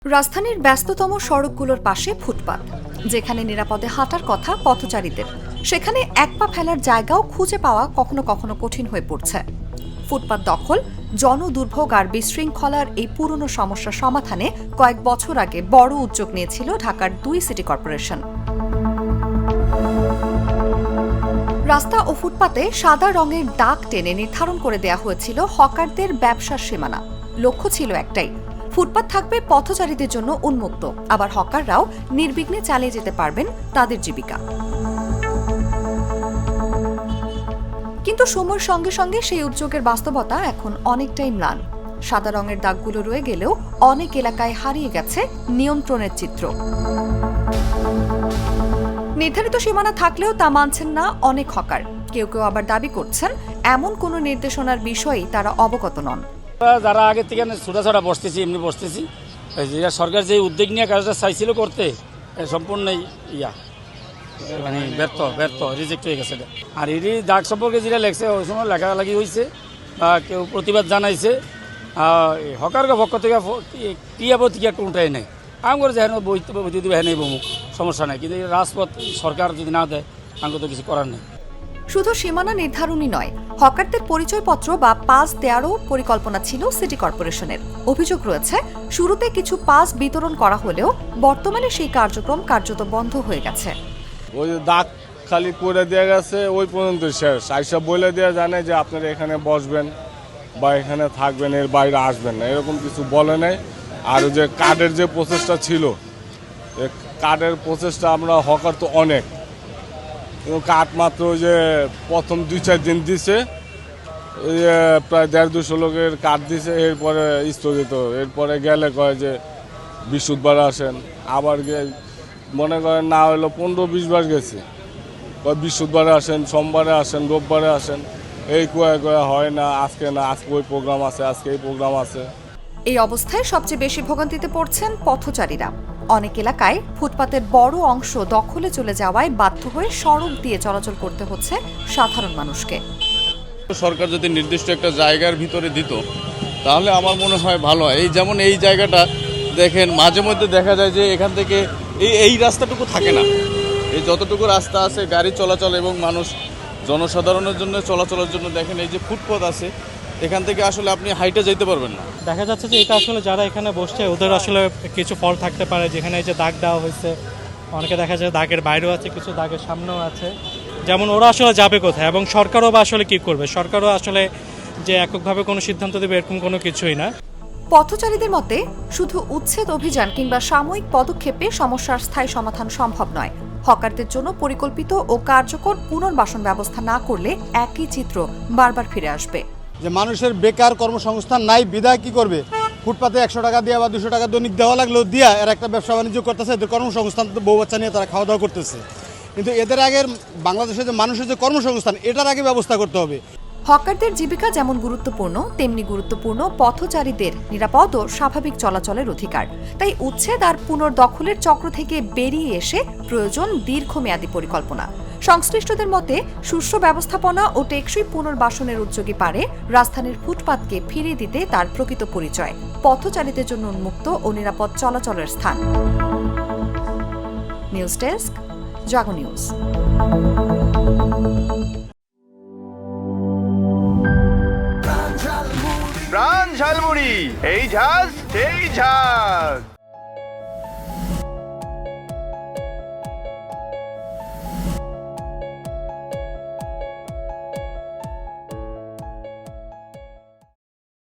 রাজধানীর ব্যস্ততম সড়কগুলোর পাশে ফুটপাত, যেখানে নিরাপদে হাঁটার কথা পথচারীদের, সেখানে এক পা ফেলার জায়গাও খুঁজে পাওয়া কখনো কখনো কঠিন হয়ে পড়ছে। ফুটপাত দখল, জনদুর্ভোগ আর বিশৃঙ্খলার এই পুরনো সমস্যা সমাধানে কয়েক বছর আগে বড় উদ্যোগ নিয়েছিল ঢাকার ২ সিটি কর্পোরেশন। রাস্তা ও ফুটপাতে সাদা রঙের দাগ টেনে নির্ধারণ করে দেয়া হয়েছিল হকারদের ব্যবসার সীমানা। লক্ষ্য ছিল একটাই, ফুটপাত থাকবে পথচারীদের জন্য উন্মুক্ত, আবার হকাররাও নির্বিঘ্নে চালিয়ে যেতে পারবেন তাদের জীবিকা। কিন্তু সময়ের সঙ্গে সঙ্গে সেই উদ্যোগের বাস্তবতা এখন অনেকটাই ম্লান। সাদা রঙের দাগগুলো রয়ে গেলেও অনেক এলাকায় হারিয়ে গেছে নিয়ন্ত্রণের চিত্র। নির্ধারিত সীমানা থাকলেও তা মানছেন না অনেক হকার। কেউ কেউ আবার দাবি করছেন এমন কোনো নির্দেশনার বিষয়ে তারা অবগত নন। যারা আগে থেকে ছোটা বসতেছি, এমনি বসতেছি, সরকার যে উদ্যোগ নিয়ে কাজটা চাইছিল করতে, সম্পূর্ণই মানে ব্যর্থ রিজেক্ট হয়ে গেছে। আর এরই দাগ সম্পর্কে যেটা লেখছে ওই সময় লেখালেখি হয়েছে বা কেউ প্রতিবাদ জানাইছে, হকারের পক্ষ থেকে ক্রিয়া প্রতিক্রিয়া কোনটাই নেই। আমার যেন যদি নেই বহু সমস্যা নেই, কিন্তু রাজপথ সরকার যদি না দেয় আমার তো কিছু করার নেই। শুধু সীমানা নির্ধারণই নয়, হকারদের পরিচয়পত্র বা পাস দেওয়ারও পরিকল্পনা ছিল সিটি কর্পোরেশনের। অভিযোগ রয়েছে, শুরুতে কিছু পাস বিতরণ করা হলেও বর্তমানে সেই কার্যক্রম কার্যত বন্ধ হয়ে গেছে। ওই দাগ খালি করে দেওয়া গেছে, ওই পর্যন্ত শেষ। আইসা বলে দেওয়া জানে যে আপনারা এখানে বসবেন বা এখানে থাকবেন, এর বাইরে আসবেন না, এরকম কিছু বলে নাই। আর যে কার্ডের যে প্রসেসটা ছিল, কার্ডের প্রসেসটা আমরা হকার তো অনেক, কাঠ মাত্র যে প্রথম ২-৪ দিন দিছে, প্রায় ১৫০ লোকের কাঠ দিছে, এরপরে স্থগিত। এরপরে গেলে কয় যে বৃহস্পতিবার আসেন, আবার মনে করেন না হলো ১৫-২০ বার গেছে, বৃহস্পতিবারে আসেন, সোমবারে আসেন, রোববারে আসেন, এই কয়ে হয় না, আজকে ওই প্রোগ্রাম আছে, আজকে এই প্রোগ্রাম আছে। এই অবস্থায় সবচেয়ে বেশি ভোগান্তিতে পড়ছেন পথচারীরা। অনেক এলাকায় ফুটপাতের বড় অংশ দখলে চলে যাওয়ায় বাধ্য হয়ে সড়ক দিয়ে চলাচল করতে হচ্ছে সাধারণ মানুষকে। সরকার যদি নির্দিষ্ট একটা জায়গার ভিতরে দিত তাহলে আমার মনে হয় ভালো হয়। এই যেমন এই জায়গাটা দেখেন, মাঝে মধ্যে দেখা যায় যে এখান থেকে এই রাস্তাটুকু থাকে না, এই যতটুকু রাস্তা আছে গাড়ি চলাচল এবং মানুষ জনসাধারণের জন্য চলাচলের জন্য, দেখেন এই যে ফুটপাত আছে, এখান থেকে আসলে আপনি হাইটে যেতে পারবেন না। দেখা যাচ্ছে যে এটা আসলে যারা এখানে বসছে ওদের আসলে কিছু ফল থাকতে পারে, যেখানে এই যে দাগ দেওয়া হয়েছে, অনেকে দেখা যায় দাগের বাইরেও আছে, কিছু দাগের সামনেও আছে। যেমন ওরা আসলে যাবে কোথায়, এবং সরকারও বা আসলে কী করবে? সরকারও আসলে যে এককভাবে কোনো সিদ্ধান্ত দেবে এরকম কোনো কিছুই না। পথচারীদের মতে শুধু উচ্ছেদ অভিযান কিংবা সাময়িক পদক্ষেপে সমস্যার স্থায়ী সমাধান সম্ভব নয়। হকারদের জন্য পরিকল্পিত ও কার্যকর পুনর্বাসন ব্যবস্থা না করলে একই চিত্র বারবার ফিরে আসবে। যে মানুষের বেকার কর্মসংস্থান নাই, বিধায় কি করবে? ফুটপাতে ১০০ টাকা দেওয়া বা ২০০ টাকা দৈনিক দেওয়া লাগলেও দিয়া এরা একটা ব্যবসা বাণিজ্য করতেছে, এদের কর্মসংস্থান, বউ বাচ্চা নিয়ে তারা খাওয়া দাওয়া করতেছে। কিন্তু এদের আগের বাংলাদেশের যে মানুষের যে কর্মসংস্থান, এটার আগে ব্যবস্থা করতে হবে। হকারদের জীবিকা যেমন গুরুত্বপূর্ণ, তেমনি গুরুত্বপূর্ণ পথচারীদের নিরাপদ ও স্বাভাবিক চলাচলের অধিকার। তাই উচ্ছেদ আর পুনর্দখলের চক্র থেকে বেরিয়ে এসে প্রয়োজন দীর্ঘমেয়াদী পরিকল্পনা। সংশ্লিষ্টদের মতে সুষ্ঠু ব্যবস্থাপনা ও টেকসই পুনর্বাসনের উদ্যোগী পারে রাজধানীর ফুটপাতকে ফিরিয়ে দিতে তার প্রকৃত পরিচয়, পথচারীদের জন্য উন্মুক্ত ও নিরাপদ চলাচলের স্থান। নিউজ ডেস্ক, জাগো নিউজ। প্রাণ ঝালমুড়ি, এই ঝাঁজ সেই ঝাঁজ।